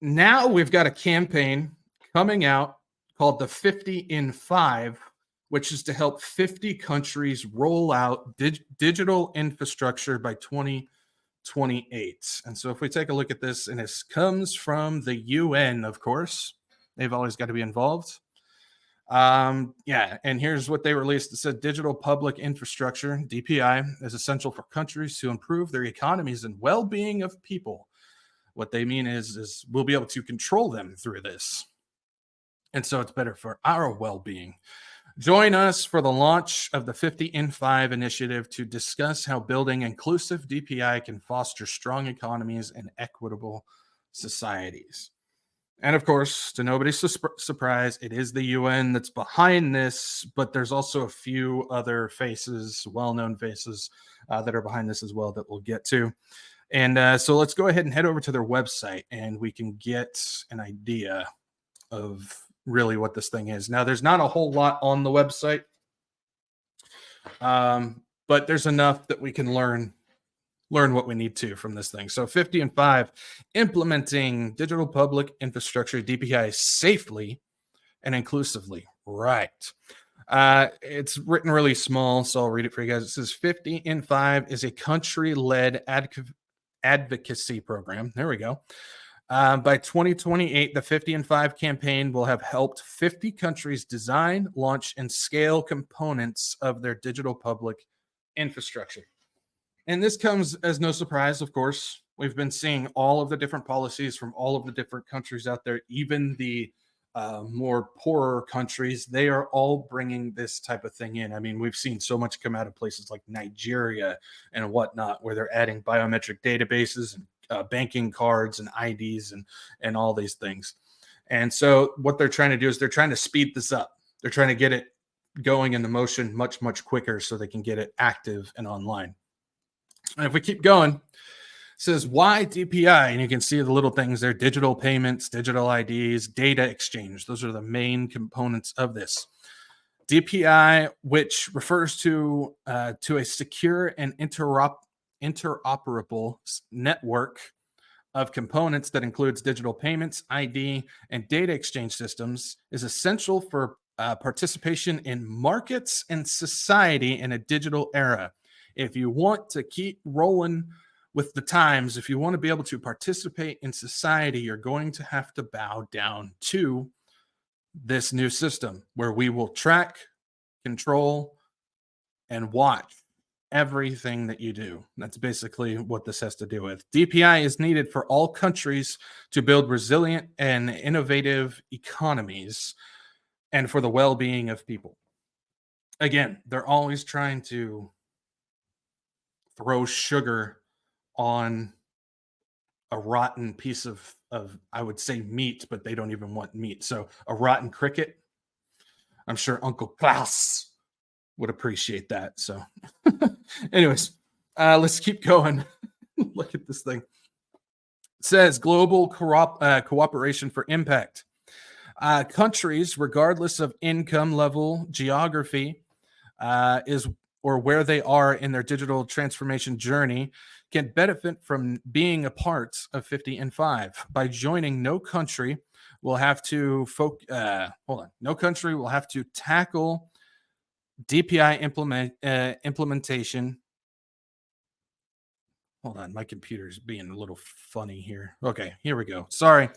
now we've got a campaign coming out called the 50 in 5, which is to help 50 countries roll out digital infrastructure by 2028. And so if we take a look at this, and this comes from the UN, of course, they've always got to be involved. Yeah, and here's what they released. It said digital public infrastructure, DPI, is essential for countries to improve their economies and well-being of people. What they mean is we'll be able to control them through this. And so it's better for our well-being. Join us for the launch of the 50 in 5 initiative to discuss how building inclusive DPI can foster strong economies and equitable societies. And of course, to nobody's surprise, it is the UN that's behind this, but there's also a few other faces, well-known faces, that are behind this as well that we'll get to. And so let's go ahead and head over to their website, and we can get an idea of really what this thing is. Now, there's not a whole lot on the website, but there's enough that we can learn what we need to from this thing. So 50 in 5, implementing digital public infrastructure, DPI, safely and inclusively. Right. It's written really small, so I'll read it for you guys. It says 50 in 5 is a country-led advocacy program. There we go. By 2028, the 50 in 5 campaign will have helped 50 countries design, launch, and scale components of their digital public infrastructure. And this comes as no surprise, of course. We've been seeing all of the different policies from all of the different countries out there, even the more poorer countries. They are all bringing this type of thing in. I mean, we've seen so much come out of places like Nigeria and whatnot, where they're adding biometric databases and banking cards and IDs and all these things. And so what they're trying to do is they're trying to speed this up. They're trying to get it going into motion much, much quicker so they can get it active and online. And if we keep going, it says why DPI, and you can see the little things there: digital payments, digital IDs, data exchange. Those are the main components of this. DPI, which refers to a secure and interoperable network of components that includes digital payments, ID, and data exchange systems, is essential for participation in markets and society in a digital era. If you want to keep rolling with the times, if you want to be able to participate in society, you're going to have to bow down to this new system where we will track, control, and watch everything that you do. That's basically what this has to do with. DPI is needed for all countries to build resilient and innovative economies and for the well-being of people. Again, they're always trying to throw sugar on a rotten piece of I would say meat, but they don't even want meat. So a rotten cricket. I'm sure Uncle Klaus would appreciate that. So anyways, let's keep going. Look at this thing. It says global cooperation for impact. Countries, regardless of income level, geography, or where they are in their digital transformation journey, can benefit from being a part of 50 in 5. By joining, no country will have to no country will have to tackle DPI implementation. Hold on, my computer's being a little funny here. Okay, here we go. Sorry,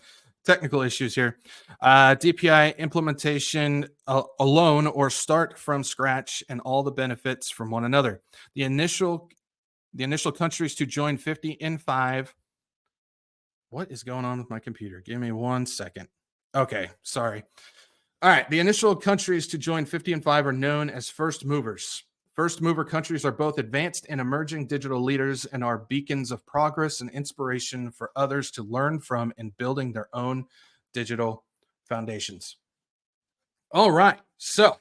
technical issues here. DPI implementation alone, or start from scratch and all the benefits from one another. The initial countries to join 50 in 5. What is going on with my computer? Give me 1 second. Okay, sorry. All right, the initial countries to join 50 in 5 are known as first movers. First mover countries are both advanced and emerging digital leaders and are beacons of progress and inspiration for others to learn from in building their own digital foundations. All right, so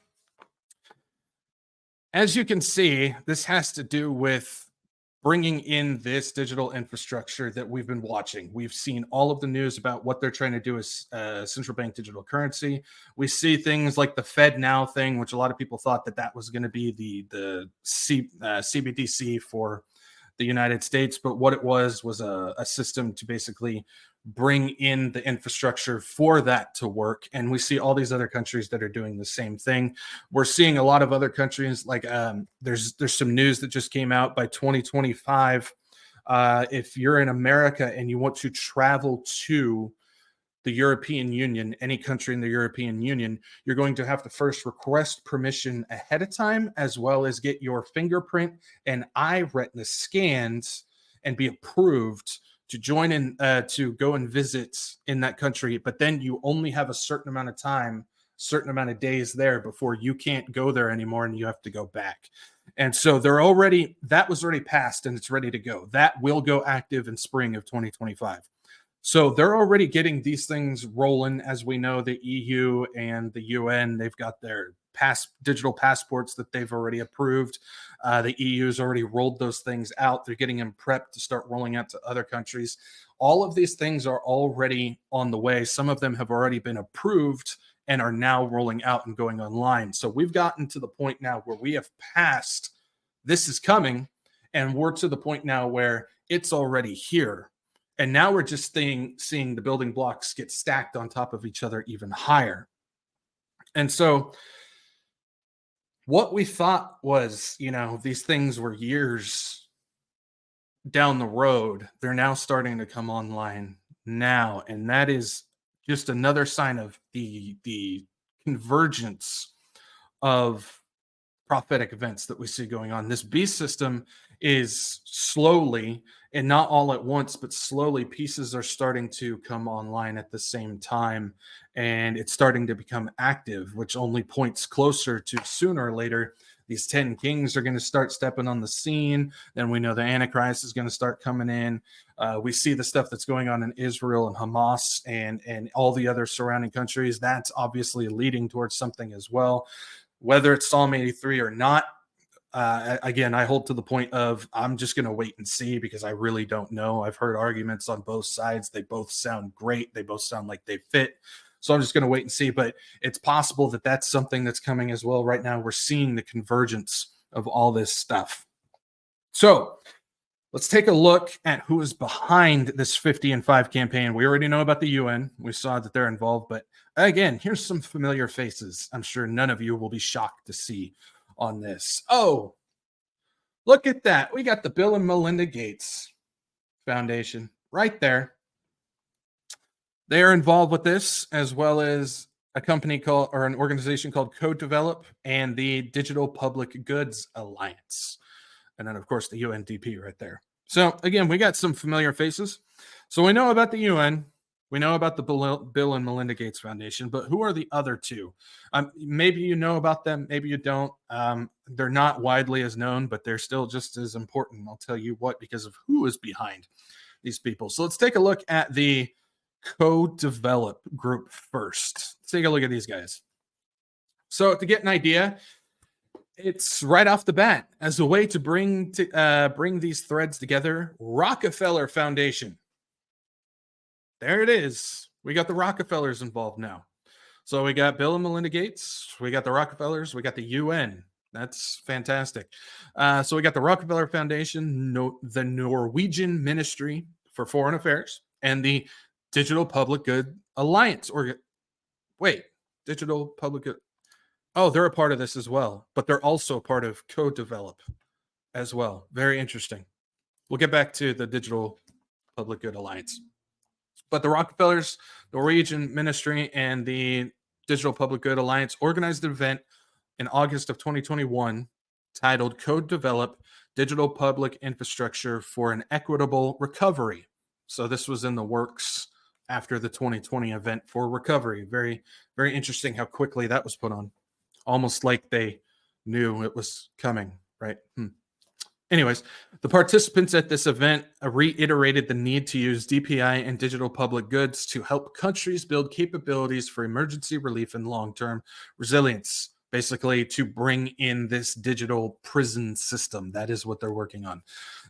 as you can see, this has to do with bringing in this digital infrastructure that we've been watching. We've seen all of the news about what they're trying to do as central bank digital currency. We see things like the Fed Now thing, which a lot of people thought that was going to be the CBDC for the United States, but what it was a system to basically bring in the infrastructure for that to work. And we see all these other countries that are doing the same thing. We're seeing a lot of other countries like there's some news that just came out by 2025. If you're in America and you want to travel to the European Union, any country in the European Union, you're going to have to first request permission ahead of time, as well as get your fingerprint and eye retina scans and be approved to join in, to go and visit in that country. But then you only have a certain amount of time, certain amount of days there before you can't go there anymore and you have to go back. And so that was already passed and it's ready to go. That will go active in spring of 2025. So they're already getting these things rolling. As we know, the EU and the UN, they've got their digital passports that they've already approved. The EU's already rolled those things out. They're getting them prepped to start rolling out to other countries. All of these things are already on the way. Some of them have already been approved and are now rolling out and going online. So we've gotten to the point now where we have passed, this is coming, and we're to the point now where it's already here. And now we're just seeing the building blocks get stacked on top of each other even higher. And so what we thought was, these things were years down the road, they're now starting to come online now. And that is just another sign of the convergence of prophetic events that we see going on. This beast system is slowly, and not all at once, but slowly, pieces are starting to come online at the same time, and it's starting to become active, which only points closer to sooner or later these 10 kings are going to start stepping on the scene. Then we know the Antichrist is going to start coming in. We see the stuff that's going on in Israel and Hamas and all the other surrounding countries. That's obviously leading towards something as well. Whether it's Psalm 83 or not, again, I hold to the point of I'm just going to wait and see because I really don't know. I've heard arguments on both sides. They both sound great. They both sound like they fit. So I'm just going to wait and see. But it's possible that that's something that's coming as well. Right now, we're seeing the convergence of all this stuff. So let's take a look at who is behind this 50 and 5 campaign. We already know about the UN. We saw that they're involved. But again, here's some familiar faces. I'm sure none of you will be shocked to see on this. Oh, look at that. We got the Bill and Melinda Gates Foundation right there. They are involved with this, as well as a company called, or an organization called Code Develop, and the Digital Public Goods Alliance. And then, of course, the UNDP right there. So, again, we got some familiar faces. So we know about the UN. We know about the Bill and Melinda Gates Foundation, but who are the other two? Maybe you know about them, maybe you don't. They're not widely as known, but they're still just as important. I'll tell you what, because of who is behind these people. So let's take a look at the Co-Develop group first. Let's take a look at these guys. So to get an idea, it's right off the bat as a way to bring these threads together. Rockefeller Foundation. There it is. We got the Rockefellers involved now. So we got Bill and Melinda Gates. We got the Rockefellers. We got the UN. That's fantastic. So we got the Rockefeller Foundation, the Norwegian Ministry for Foreign Affairs, and the Digital Public Good Alliance. Digital Public Good. Oh, they're a part of this as well, but they're also part of Co-Develop as well. Very interesting. We'll get back to the Digital Public Good Alliance. But the Rockefellers, Norwegian Ministry, and the Digital Public Good Alliance organized an event in August of 2021 titled Code Develop Digital Public Infrastructure for an Equitable Recovery. So this was in the works after the 2020 event for recovery. Very, very interesting how quickly that was put on. Almost like they knew it was coming, right? Anyways, the participants at this event reiterated the need to use DPI and digital public goods to help countries build capabilities for emergency relief and long-term resilience, basically to bring in this digital prison system. That is what they're working on.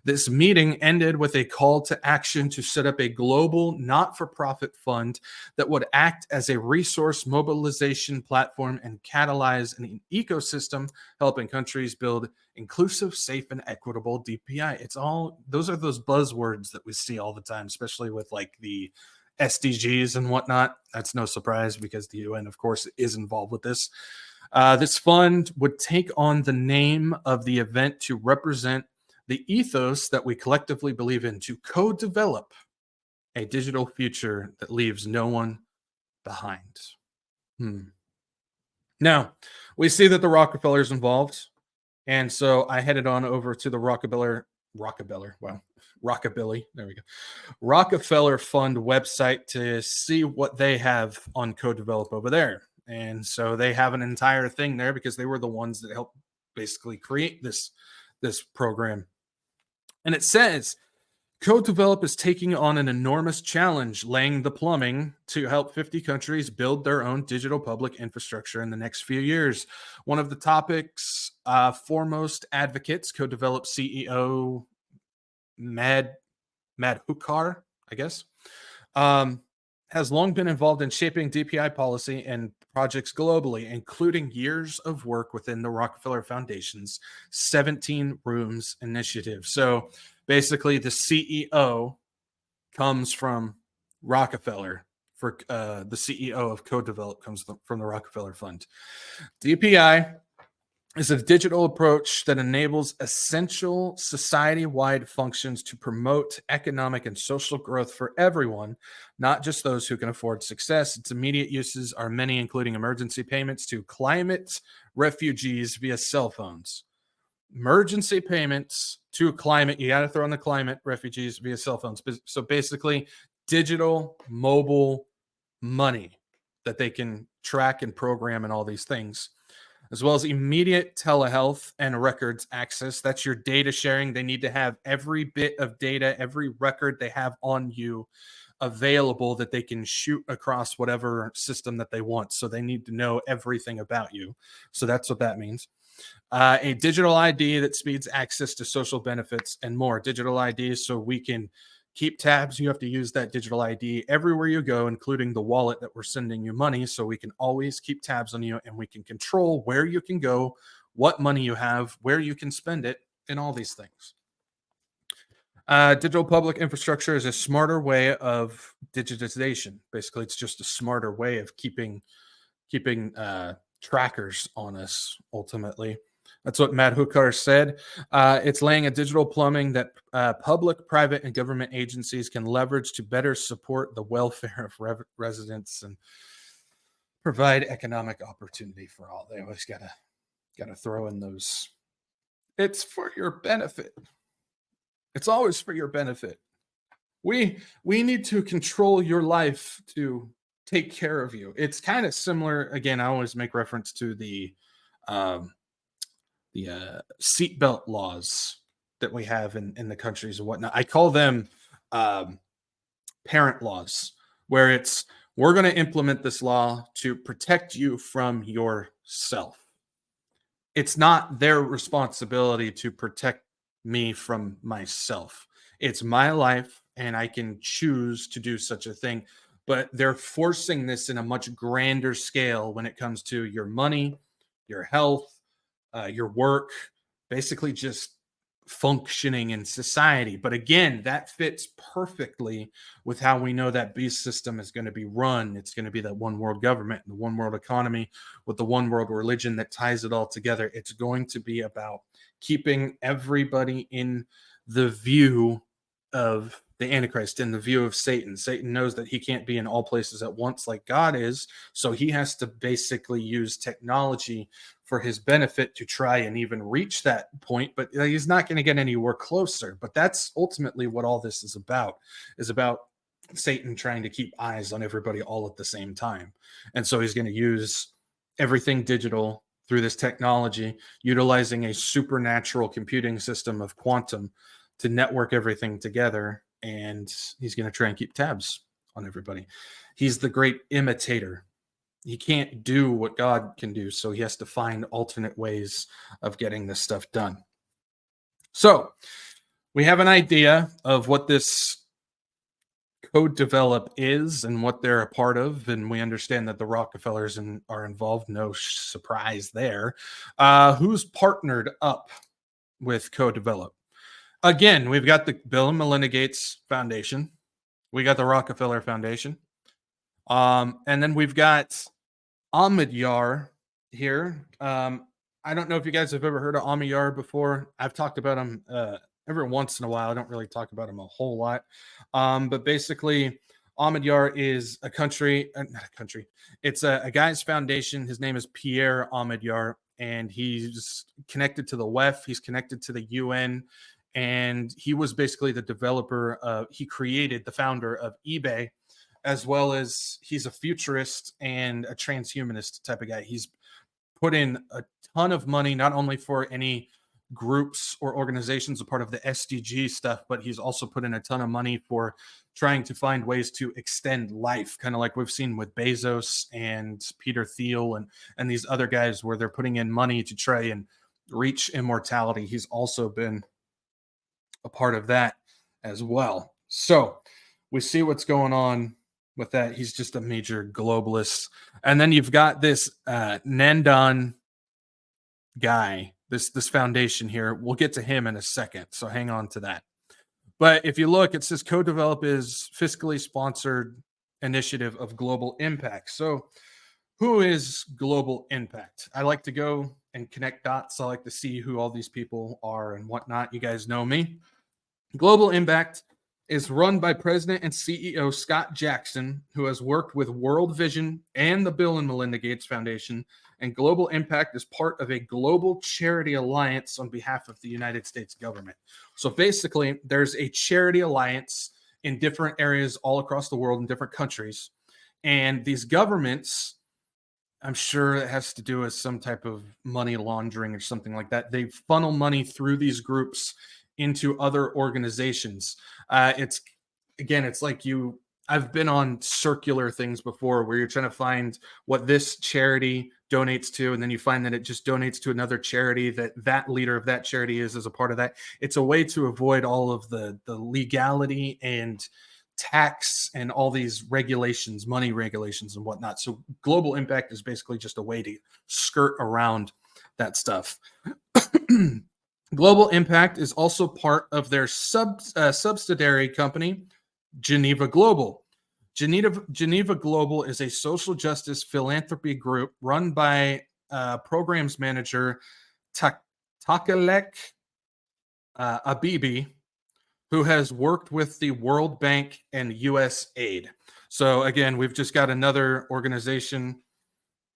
This meeting ended with a call to action to set up a global not for profit fund that would act as a resource mobilization platform and catalyze an ecosystem helping countries build inclusive, safe, and equitable DPI. It's all those are those buzzwords that we see all the time, especially with like the SDGs and whatnot. That's no surprise because the UN, of course, is involved with this. This fund would take on the name of the event to represent the ethos that we collectively believe in to co develop a digital future that leaves no one behind. Hmm. Now, we see that the Rockefeller's involved. And so I headed on over to the Rockabilly, there we go. Rockefeller Fund website to see what they have on co-develop over there. And so they have an entire thing there because they were the ones that helped basically create this program. And it says co-develop is taking on an enormous challenge, laying the plumbing to help 50 countries build their own digital public infrastructure in the next few years. One of the topic's foremost advocates, co-develop CEO Mad Hukar, I guess, has long been involved in shaping DPI policy and projects globally, including years of work within the Rockefeller Foundation's 17 Rooms initiative. So basically, the CEO comes from Rockefeller. For the CEO of Co-Develop comes from the Rockefeller Fund. DPI is a digital approach that enables essential society-wide functions to promote economic and social growth for everyone, not just those who can afford success. Its immediate uses are many, including emergency payments to climate refugees via cell phones. Emergency payments to climate, you got to throw in the climate refugees via cell phones. So basically, digital mobile money that they can track and program and all these things, as well as immediate telehealth and records access. That's your data sharing. They need to have every bit of data, every record they have on you available that they can shoot across whatever system that they want. So they need to know everything about you. So that's what that means. A digital ID that speeds access to social benefits and more. Digital ID so we can keep tabs. You have to use that digital ID everywhere you go, including the wallet that we're sending you money, so we can always keep tabs on you and we can control where you can go, what money you have, where you can spend it, and all these things. Digital public infrastructure is a smarter way of digitization. Basically, it's just a smarter way of keeping trackers on us, ultimately. That's what Matt Hukar said. It's laying a digital plumbing that public, private, and government agencies can leverage to better support the welfare of residents and provide economic opportunity for all. They always gotta throw in those. It's for your benefit. It's always for your benefit. We need to control your life to take care of you. It's kind of similar. Again, I always make reference to the seatbelt laws that we have in the countries and whatnot. I call them parent laws, where it's we're going to implement this law to protect you from yourself. It's not their responsibility to protect me from myself. It's my life, and I can choose to do such a thing. But they're forcing this in a much grander scale when it comes to your money, your health, your work, basically just functioning in society. But again, that fits perfectly with how we know that beast system is going to be run. It's going to be that one world government and the one world economy with the one world religion that ties it all together. It's going to be about keeping everybody in the view of the Antichrist, in the view of Satan. Satan knows that he can't be in all places at once like God is. So he has to basically use technology for his benefit to try and even reach that point. But he's not going to get anywhere closer. But that's ultimately what all this is about Satan trying to keep eyes on everybody all at the same time. And so he's going to use everything digital through this technology, utilizing a supernatural computing system of quantum to network everything together. And he's going to try and keep tabs on everybody. He's the great imitator. He can't do what God can do, so he has to find alternate ways of getting this stuff done. So we have an idea of what this code develop is and what they're a part of, and we understand that the Rockefellers are involved. No surprise there. Who's partnered up with code develop? Again, we've got the Bill and Melinda Gates Foundation. We got the Rockefeller Foundation. And then we've got Ahmed Yar here. I don't know if you guys have ever heard of Ahmed Yar before. I've talked about him every once in a while. I don't really talk about him a whole lot. But basically, Ahmed Yar is not a country. It's a guy's foundation. His name is Pierre Ahmed Yar, and he's connected to the WEF. He's connected to the UN. And he was basically the developer he created the founder of eBay, as well as he's a futurist and a transhumanist type of guy. He's put in a ton of money, not only for any groups or organizations a part of the SDG stuff, but he's also put in a ton of money for trying to find ways to extend life, kind of like we've seen with Bezos and Peter Thiel and these other guys, where they're putting in money to try and reach immortality. He's also been a part of that as well. So we see what's going on with that. He's just a major globalist. And then you've got this Nandan guy, this foundation here. We'll get to him in a second, so hang on to that. But if you look, it says co-develop is fiscally sponsored initiative of global impact. So who is global impact? I like to go and connect dots. I like to see who all these people are and whatnot. You guys know me. Global Impact is run by President and CEO Scott Jackson, who has worked with World Vision and the Bill and Melinda Gates Foundation. And Global Impact is part of a global charity alliance on behalf of the United States government. So basically, there's a charity alliance in different areas all across the world in different countries. And these governments, I'm sure it has to do with some type of money laundering or something like that. They funnel money through these groups into other organizations. It's like I've been on circular things before where you're trying to find what this charity donates to, and then you find that it just donates to another charity that leader of that charity is as a part of that. It's a way to avoid all of the legality and tax and all these regulations, money regulations and whatnot. So global impact is basically just a way to skirt around that stuff. Global Impact is also part of their subsidiary company, Geneva Global. Geneva Global is a social justice philanthropy group run by programs manager Takalek Abibi, who has worked with the World Bank and USAID. So again, we've just got another organization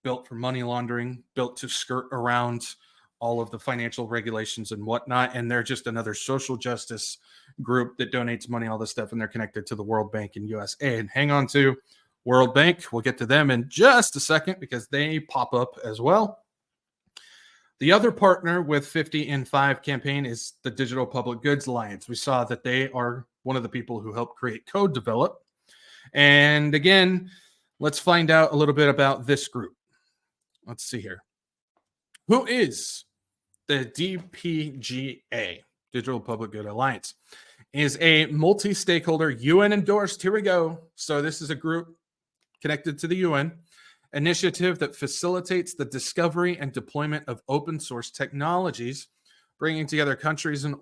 built for money laundering, built to skirt around all of the financial regulations and whatnot. And they're just another social justice group that donates money, all this stuff, and they're connected to the World Bank and USAID. Hang on to World Bank. We'll get to them in just a second because they pop up as well. The other partner with 50 in 5 campaign is the Digital Public Goods Alliance. We saw that they are one of the people who helped create Code Develop. And again, let's find out a little bit about this group. Let's see here. Who is the DPGA, Digital Public Good Alliance? Is a multi-stakeholder UN endorsed. Here we go. So this is a group connected to the UN initiative that facilitates the discovery and deployment of open source technologies, bringing together countries and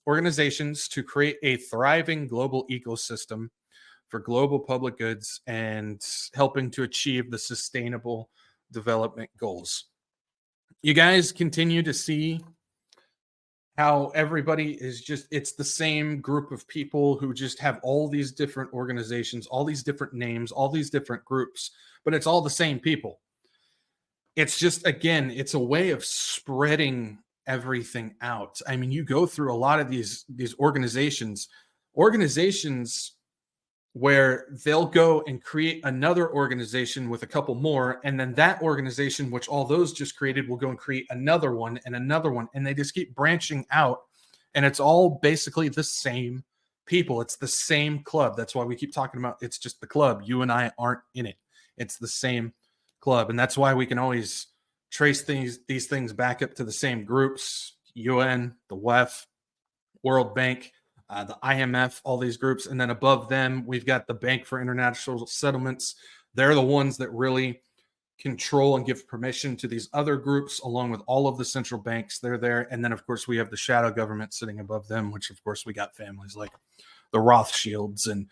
organizations to create a thriving global ecosystem for global public goods and helping to achieve the sustainable development goals. You guys continue to see how everybody is it's the same group of people who just have all these different organizations, all these different names, all these different groups, but it's all the same people. It's just, again, it's a way of spreading everything out. I mean, you go through a lot of these organizations where they'll go and create another organization with a couple more, and then that organization, which all those just created, will go and create another one, and they just keep branching out, and it's all basically the same people. It's the same club. That's why we keep talking about it's just the club. You and I aren't in it. It's the same club, and that's why we can always trace these things back up to the same groups, UN, the WEF, World Bank, the IMF, all these groups. And then above them, we've got the Bank for International Settlements. They're the ones that really control and give permission to these other groups, along with all of the central banks. They're there. And then, of course, we have the shadow government sitting above them, which, of course, we got families like the Rothschilds and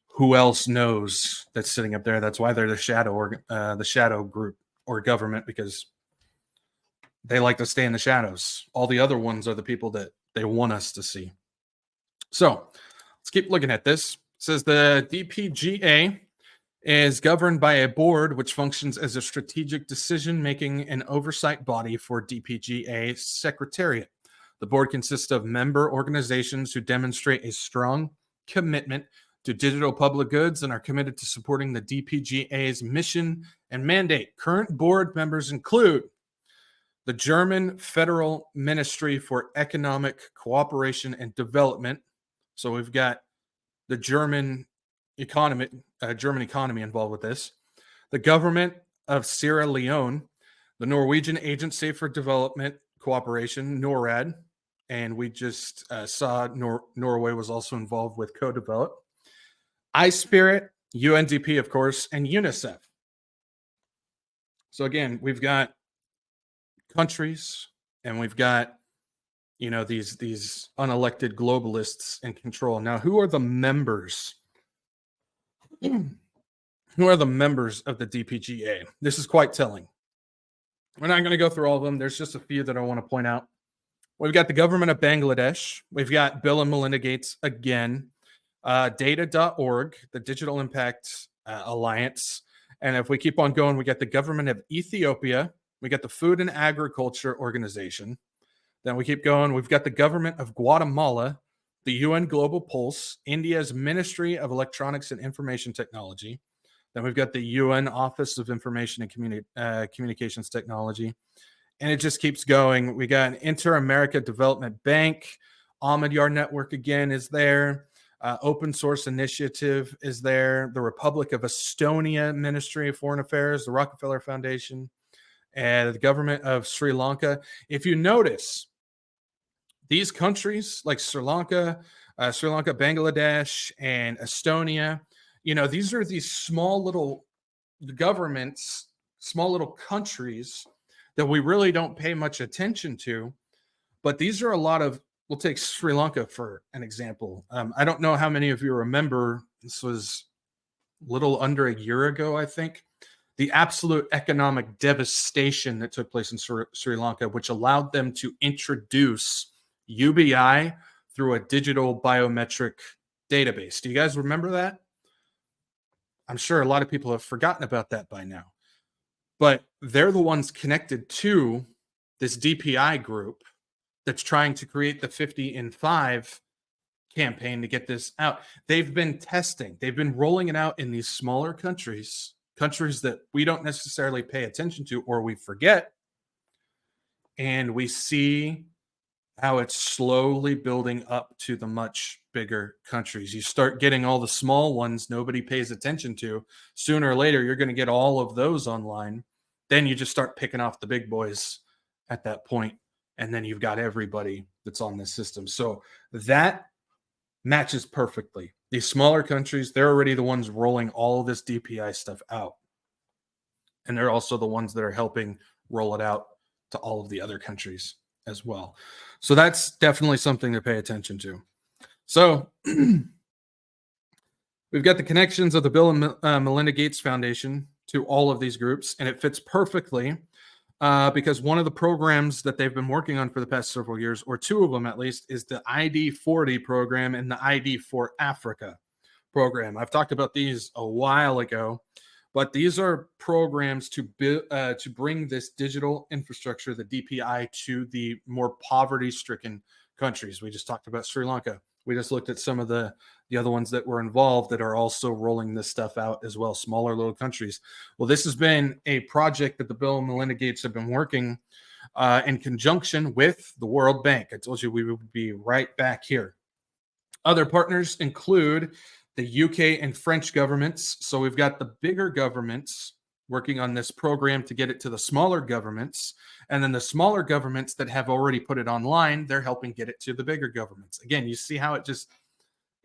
who else knows that's sitting up there. That's why they're the shadow group or government, because they like to stay in the shadows. All the other ones are the people that they want us to see. So let's keep looking at this. It says the DPGA is governed by a board which functions as a strategic decision-making and oversight body for DPGA Secretariat. The board consists of member organizations who demonstrate a strong commitment to digital public goods and are committed to supporting the DPGA's mission and mandate. Current board members include the German Federal Ministry for Economic Cooperation and Development. So we've got the German economy involved with this. The government of Sierra Leone, the Norwegian Agency for Development Cooperation, NORAD, and we just saw Norway was also involved with co-develop. iSpirit, UNDP, of course, and UNICEF. So again, we've got countries, and we've got these unelected globalists in control. Now, who are the members? Who are the members of the DPGA? This is quite telling. We're not going to go through all of them. There's just a few that I want to point out. We've got the government of Bangladesh. We've got Bill and Melinda Gates again. Data.org, the Digital Impact Alliance. And if we keep on going, we got the government of Ethiopia. We got the Food and Agriculture Organization. Then we keep going. We've got the government of Guatemala, the UN Global Pulse, India's Ministry of Electronics and Information Technology. Then we've got the UN Office of Information and Communications Technology. And it just keeps going. We got an Inter-America Development Bank. Ahmadiyar Network again is there. Open Source Initiative is there. The Republic of Estonia Ministry of Foreign Affairs, the Rockefeller Foundation, and the government of Sri Lanka. If you notice, these countries like Sri Lanka, Bangladesh, and Estonia, these are these small little governments, small little countries that we really don't pay much attention to. But these are a lot of, we'll take Sri Lanka for an example. I don't know how many of you remember, this was a little under a year ago, I think, the absolute economic devastation that took place in Sri Lanka, which allowed them to introduce UBI through a digital biometric database. Do you guys remember that? I'm sure a lot of people have forgotten about that by now. But they're the ones connected to this DPI group that's trying to create the 50 in 5 campaign to get this out. They've been testing. They've been rolling it out in these smaller countries that we don't necessarily pay attention to or we forget. And we see how it's slowly building up to the much bigger countries. You start getting all the small ones nobody pays attention to. Sooner or later, you're going to get all of those online. Then you just start picking off the big boys at that point. And then you've got everybody that's on this system. So that matches perfectly. These smaller countries, they're already the ones rolling all of this DPI stuff out. And they're also the ones that are helping roll it out to all of the other countries as well. So that's definitely something to pay attention to. So we've got the connections of the Bill and Melinda Gates Foundation to all of these groups, and it fits perfectly because one of the programs that they've been working on for the past several years, or two of them at least, is the ID40 program and the ID for Africa program. I've talked about these a while ago, but these are programs to bring this digital infrastructure, the DPI, to the more poverty-stricken countries. We just talked about Sri Lanka. We just looked at some of the other ones that were involved that are also rolling this stuff out as well, smaller little countries. Well, this has been a project that the Bill and Melinda Gates have been working in conjunction with the World Bank. I told you we would be right back here. Other partners include the UK and French governments. So we've got the bigger governments working on this program to get it to the smaller governments. And then the smaller governments that have already put it online, they're helping get it to the bigger governments. Again, you see how it's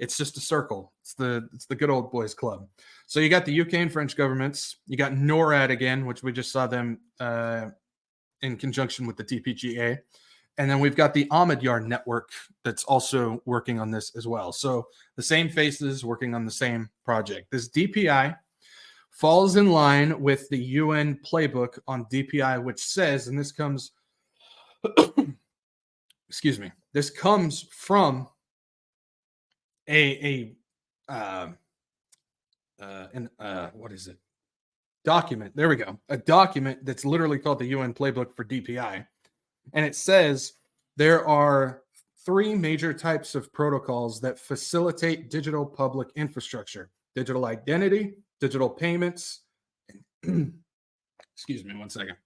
just a circle. It's the good old boys club. So you got the UK and French governments. You got NORAD again, which we just saw them in conjunction with the DPGA. And then we've got the Ahmadiyar network that's also working on this as well. So the same faces working on the same project. This DPI falls in line with the UN playbook on DPI, which says, and this comes, excuse me, this comes from what is it? Document. There we go. A document that's literally called the UN playbook for DPI. And it says there are 3 major types of protocols that facilitate digital public infrastructure: digital identity, digital payments. Excuse me one second.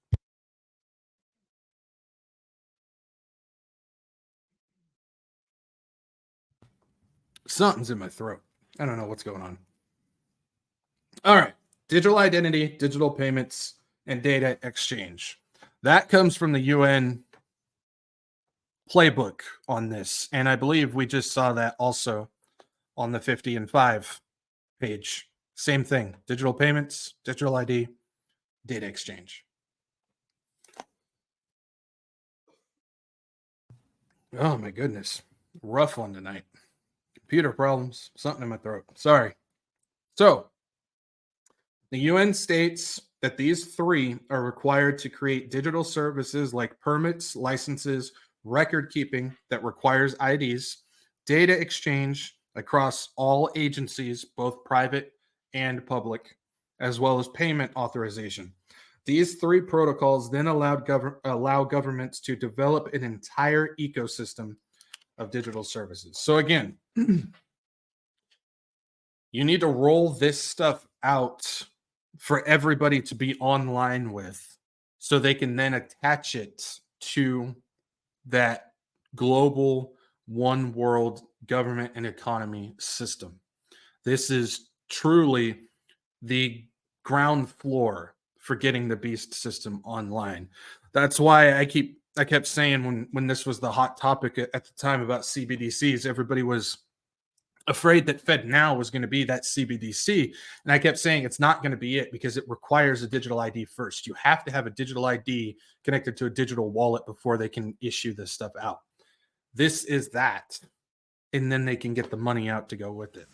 Something's in my throat. I don't know what's going on. All right. Digital identity, digital payments, and data exchange. That comes from the UN playbook on this. And I believe we just saw that also on the 50 and 5 page. Same thing. Digital payments, digital ID, data exchange. Oh my goodness. Rough one tonight. Computer problems, something in my throat. Sorry. So the UN states that these 3 are required to create digital services like permits, licenses, record keeping that requires IDs, data exchange across all agencies, both private and public, as well as payment authorization. These 3 protocols then allow governments to develop an entire ecosystem of digital services. So again, you need to roll this stuff out for everybody to be online with, so they can then attach it to that global one world government and economy system. This is truly the ground floor for getting the beast system online. That's why I kept saying when this was the hot topic at the time about CBDCs, everybody was afraid that FedNow was going to be that CBDC. And I kept saying it's not going to be it, because it requires a digital ID first. You have to have a digital ID connected to a digital wallet before they can issue this stuff out. This is that. And then they can get the money out to go with it.